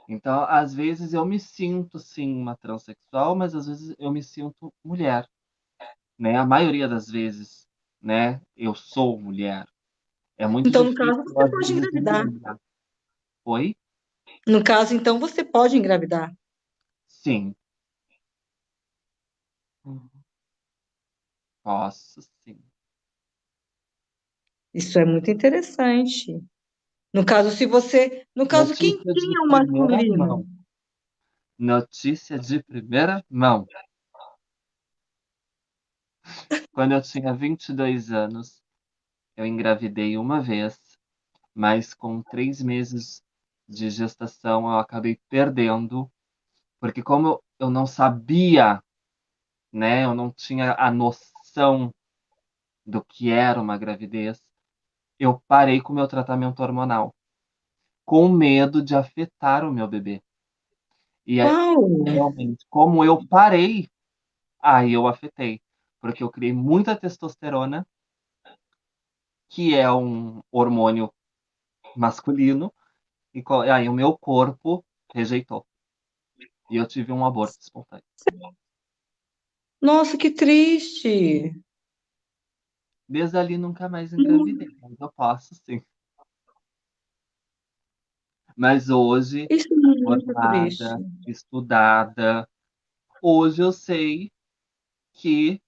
Então, às vezes eu me sinto sim uma transexual, mas às vezes eu me sinto mulher, né? A maioria das vezes, né? Eu sou mulher. É muito Então, no caso, difícil você às pode vezes engravidar. enxergar. Oi? No caso, então, você pode engravidar. Sim. Posso, sim. Isso é muito interessante. No caso, se você. No caso, Notícia quem de é o primeira masculino? mão. Notícia de primeira mão. Quando eu tinha 22 anos, eu engravidei uma vez, mas com 3 meses de gestação eu acabei perdendo, porque como eu não sabia, né, eu não tinha a noção do que era uma gravidez, eu parei com o meu tratamento hormonal, com medo de afetar o meu bebê. E aí, Uau! realmente, como eu parei, aí eu afetei, porque eu criei muita testosterona, que é um hormônio masculino, e aí o meu corpo rejeitou. E eu tive um aborto espontâneo. Nossa, que triste. Desde ali nunca mais Hum, engravidei, mas eu posso sim. Mas hoje, Isso é muito triste. formada, estudada, hoje eu sei que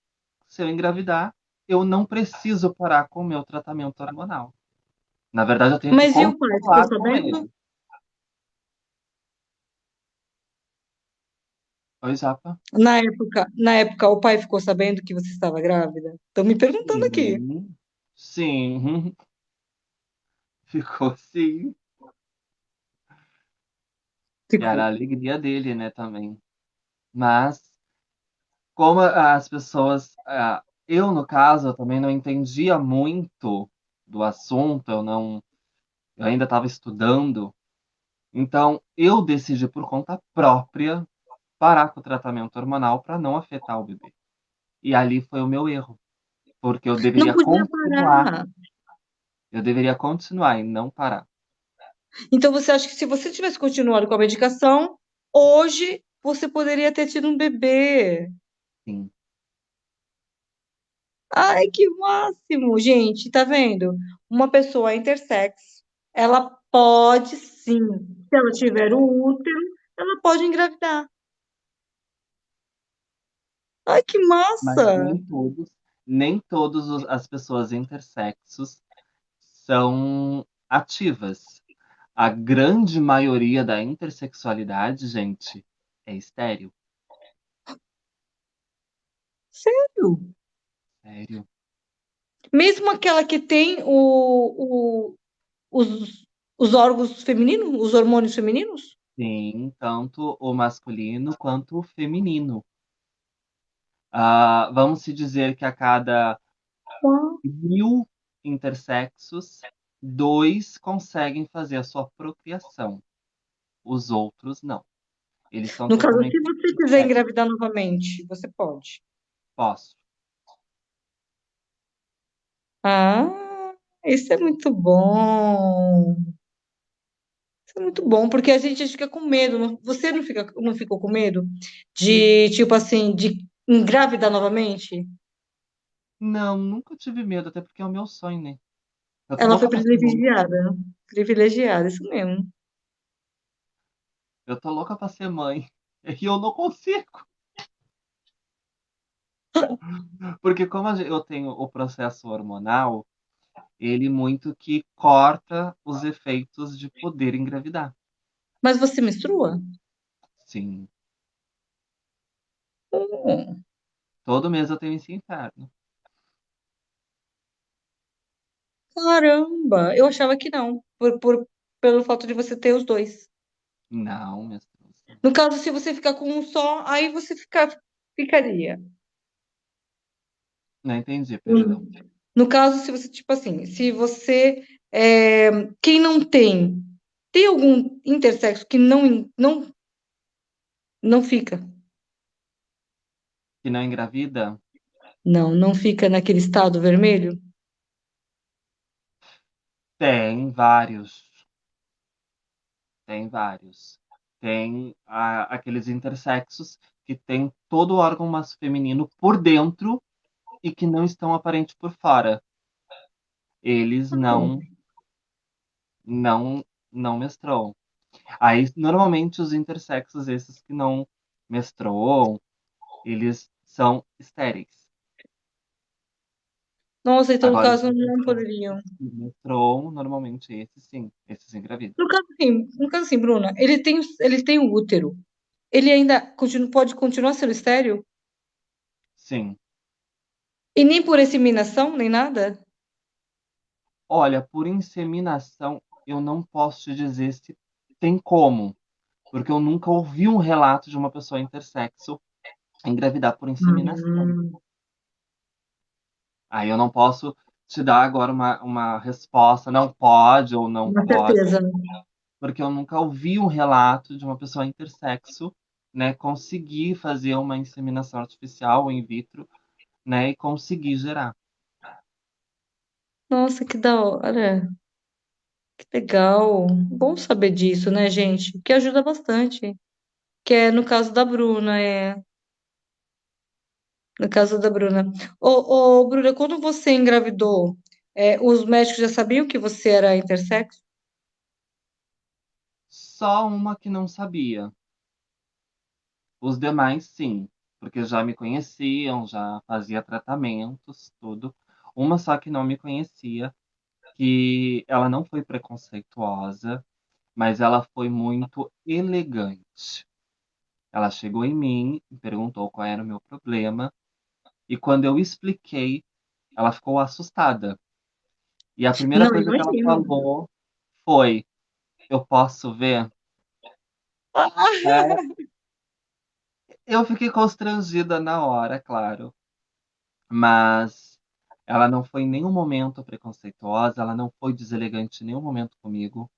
se eu engravidar, eu não preciso parar com o meu tratamento hormonal. Na verdade, eu tenho que Mas e o pai? Ficou continuar com sabendo? ele. Oi, Japa? Na época, o pai ficou sabendo que você estava grávida? Estão me perguntando aqui. Sim, sim, ficou sim. E era a Ficou. alegria dele, né, também. Mas como as pessoas, eu no caso, eu também não entendia muito do assunto, eu ainda estava estudando, então eu decidi por conta própria parar com o tratamento hormonal para não afetar o bebê. E ali foi o meu erro, porque Não podia parar. eu deveria continuar e não parar. Então você acha que se você tivesse continuado com a medicação, hoje você poderia ter tido um bebê? Sim, Ai, que máximo, gente, tá vendo? Uma pessoa intersex, ela pode sim, se ela tiver o útero, ela pode engravidar. Ai, que mas massa! nem todos as pessoas intersexos são ativas. A grande maioria da intersexualidade, gente, é estéril. Sério? Sério. Mesmo aquela que tem os órgãos femininos, os hormônios femininos? Sim, tanto o masculino quanto o feminino. Vamos se dizer que a cada Uau. 1000 intersexos, 2 conseguem fazer a sua procriação. Os outros não. Eles são No caso, totalmente se você quiser estéreis. engravidar novamente, você pode. Posso. Ah, isso é muito bom. Isso é muito bom, porque a gente fica com medo. Você não ficou com medo de, tipo assim, de engravidar novamente? Não, nunca tive medo, até porque é o meu sonho, né? Eu tô Ela foi louca pra ser mãe. privilegiada. Privilegiada, isso mesmo. Eu tô louca pra ser mãe. E eu não consigo. Porque como eu tenho o processo hormonal, ele muito que corta os efeitos de poder engravidar. Mas você menstrua? Sim, Hum, todo mês eu tenho esse inferno. caramba, eu achava que não, pelo fato de você ter os dois. Não, minha esposa. No caso, se você ficar com um só, aí você ficaria. Não entendi, perdão. Hum. No caso, se você, tipo assim, se você, quem não tem, tem algum intersexo que não fica? Que não engravida? Não fica naquele estado vermelho? Tem vários. Tem vários. Tem aqueles intersexos que tem todo o órgão feminino por dentro e que não estão aparentes por fora. Eles não, não menstruam. Aí, normalmente, os intersexos, esses que não menstruam, eles são estéreis. Nossa, então no Agora, os caso não intersexos poderiam. que menstruam, normalmente, esses sim, esses engravidam. No caso assim, Bruna, ele tem o útero. Ele ainda pode continuar sendo estéril? Sim. E nem por inseminação, nem nada? Olha, por inseminação, eu não posso te dizer se tem como, porque eu nunca ouvi um relato de uma pessoa intersexo engravidar por inseminação. Hum, Aí eu não posso te dar agora uma resposta, não pode ou não uma pode, certeza. porque eu nunca ouvi um relato de uma pessoa intersexo, né, conseguir fazer uma inseminação artificial ou in vitro, né, e conseguir gerar. Nossa, que da hora. Que legal. Bom saber disso, né, gente? Que ajuda bastante. Que é no caso da Bruna, é. No caso da Bruna. Ô, Bruna, quando você engravidou, os médicos já sabiam que você era intersexo? Só uma que não sabia. Os demais, sim, porque já me conheciam, já fazia tratamentos, tudo. Uma só que não me conhecia, que ela não foi preconceituosa, mas ela foi muito elegante. Ela chegou em mim e perguntou qual era o meu problema, e quando eu expliquei, ela ficou assustada. E a primeira Não, coisa que ela imagino. falou foi: Eu posso ver? É, eu fiquei constrangida na hora, claro. Mas ela não foi em nenhum momento preconceituosa, ela não foi deselegante em nenhum momento comigo.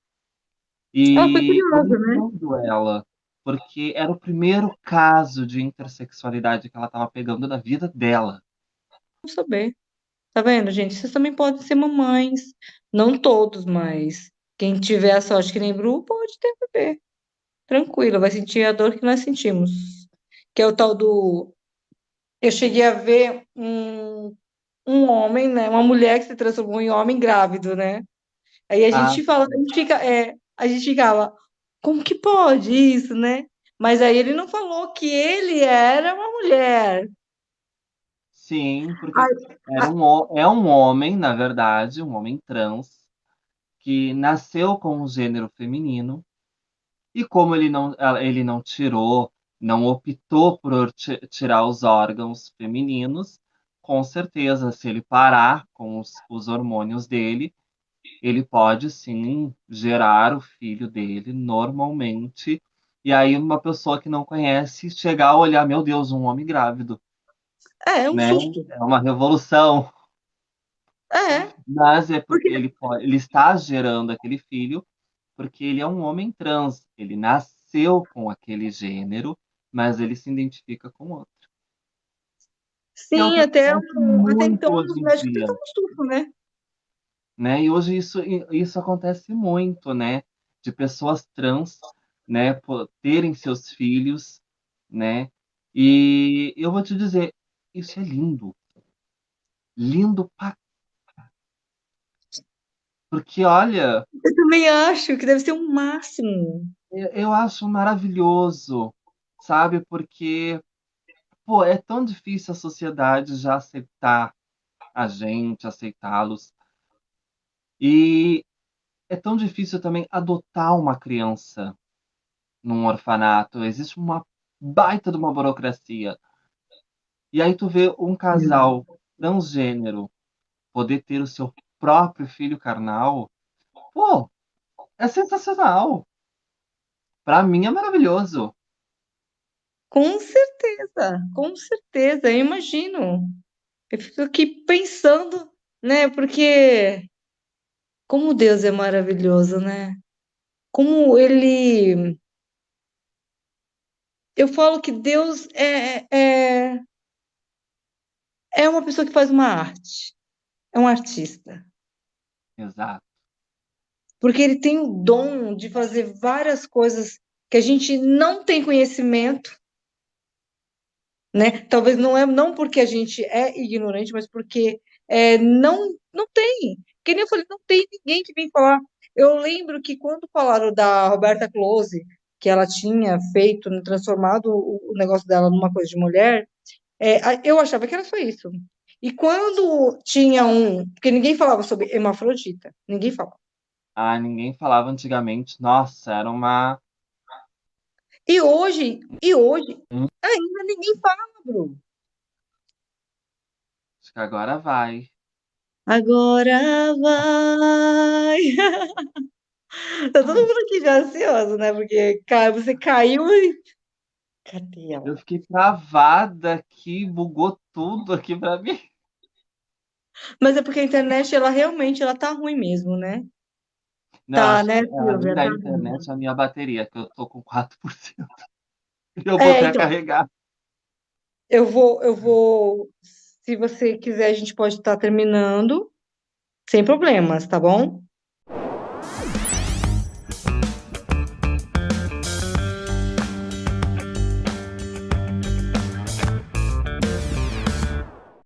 Ela foi E eu curiosa, né? entendo ela, porque era o primeiro caso de intersexualidade que ela estava pegando na vida dela. Vamos saber. Tá vendo, gente? Vocês também podem ser mamães. Não todos, mas quem tiver a sorte que nem Bru, pode ter bebê. Tranquilo, vai sentir a dor que nós sentimos. Que é o tal do. Eu cheguei a ver um homem, né? Uma mulher que se transformou em homem grávido, né? Aí a Ah, gente fala, a gente ficava, como que pode isso, né? Mas aí ele não falou que ele era uma mulher. sim, porque Ai, é um homem, na verdade, um homem trans, que nasceu com um gênero feminino. E como ele não tirou, não optou por tirar os órgãos femininos, com certeza, se ele parar com os hormônios dele, ele pode sim gerar o filho dele normalmente, E aí uma pessoa que não conhece chegar a olhar, meu Deus, um homem grávido, É um né? susto. É uma revolução. É, Mas é porque porque ele está gerando aquele filho, porque ele é um homem trans. Ele nasceu com aquele gênero, mas ele se identifica com outro. Que é o sim, que acontece até muito então hoje os em médicos dia, tentam um susto, né? né? E hoje isso acontece muito, né? De pessoas trans, né, terem seus filhos, né? E eu vou te dizer, isso é lindo, lindo pra... Porque olha, Eu também acho que deve ser um máximo. eu acho maravilhoso, sabe? Porque, pô, é tão difícil a sociedade já aceitar a gente, aceitá-los. E é tão difícil também adotar uma criança num orfanato. Existe uma baita de uma burocracia. E aí tu vê um casal transgênero poder ter o seu próprio filho carnal. Pô, é sensacional. Pra mim é maravilhoso. Com certeza, eu imagino. Eu fico aqui pensando, né? Porque como Deus é maravilhoso, né? Como ele. Eu falo que Deus é uma pessoa que faz uma arte, é um artista. Exato. Porque ele tem o dom de fazer várias coisas que a gente não tem conhecimento, né? Talvez não porque a gente é ignorante, mas porque não tem. Que nem eu falei, não tem ninguém que vem falar. Eu lembro que quando falaram da Roberta Close, que ela tinha feito, né, transformado o negócio dela numa coisa de mulher, eu achava que era só isso. E quando tinha porque ninguém falava sobre hermafrodita, ninguém falava. Ah, ninguém falava antigamente. Nossa, era uma. E hoje, ainda ninguém fala, Bruno. Acho que agora vai. Agora vai. Tá todo mundo aqui já ansioso, né? Porque, cara, você caiu e. Cadê Eu ela? fiquei travada aqui, bugou tudo aqui pra mim. Mas é porque a internet, ela realmente, ela tá ruim mesmo, né? Não, Tá, acho né, que além Silvia? da Tá internet, ruim. a minha bateria, que eu tô com 4%. E eu É, botei a então, carregar. se você quiser, a gente pode estar terminando, sem problemas, tá bom?